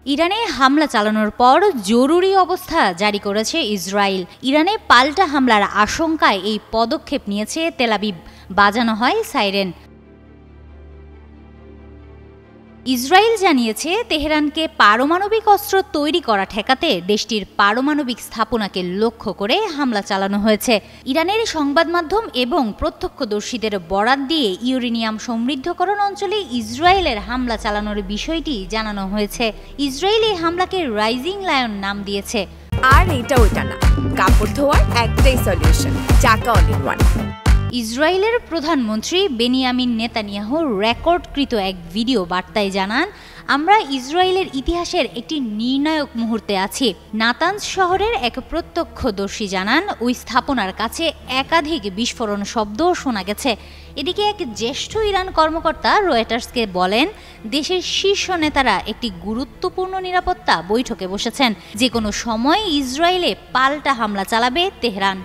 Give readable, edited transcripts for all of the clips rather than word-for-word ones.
ইরানে হামলা চালানোর পর জরুরি অবস্থা জারি করেছে ইসরায়েল। ইরানে পাল্টা হামলার আশঙ্কায় এই পদক্ষেপ নিয়েছে তেল আবিব। বাজানো হয় সাইরেন। ইসরায়েল জানিয়েছে তেহরানকে পারমাণবিক অস্ত্র তৈরি করা ঠেকাতে দেশটির পারমাণবিক স্থাপনাকে লক্ষ্য করে হামলা চালানো হয়েছে। ইরানের সংবাদ মাধ্যম এবং প্রত্যক্ষদর্শীদের বরাত দিয়ে ইউরেনিয়াম সমৃদ্ধকরণ অঞ্চলে ইসরায়েলের হামলা চালানোর বিষয়টি জানানো হয়েছে। ইসরায়েল এই হামলাকে রাইজিং লায়ন নাম দিয়েছে। আর এটা ওইটা না, কাপড় ধোয়ার একটাই সলিউশন, চাকা অল ইন ওয়ান। ইসরায়েলের প্রধানমন্ত্রী বেনিয়ামিন নেতানিয়াহু রেকর্ডকৃত এক ভিডিও বার্তায় জানান, আমরা ইসরায়েলের ইতিহাসের একটি নির্ণায়ক মুহূর্তে আছি। নাতানজ শহরের এক প্রত্যক্ষদর্শী জানান, ওই স্থাপনার কাছে একাধিক বিস্ফোরণ শব্দ শোনা গেছে। এদিকে এক জ্যেষ্ঠ ইরান কর্মকর্তা রয়টার্সকে বলেন, দেশের শীর্ষ নেতারা একটি গুরুত্বপূর্ণ নিরাপত্তা বৈঠকে বসেছেন। যে কোনো সময় ইসরায়েলে পাল্টা হামলা চালাবে তেহরান।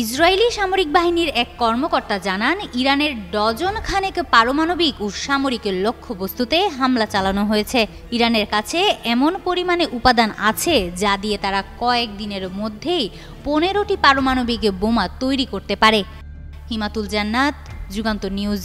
ইসরায়েলি সামরিক বাহিনীর এক কর্মকর্তা জানান, ইরানের ডজন খানেক পারমাণবিক ও সামরিক লক্ষ্যবস্তুতে হামলা চালানো হয়েছে। ইরানের কাছে এমন পরিমাণে উপাদান আছে যা দিয়ে তারা কয়েকদিনের মধ্যেই 15টি পারমাণবিক বোমা তৈরি করতে পারে। হিমাতুল জান্নাত, যুগান্তর নিউজ।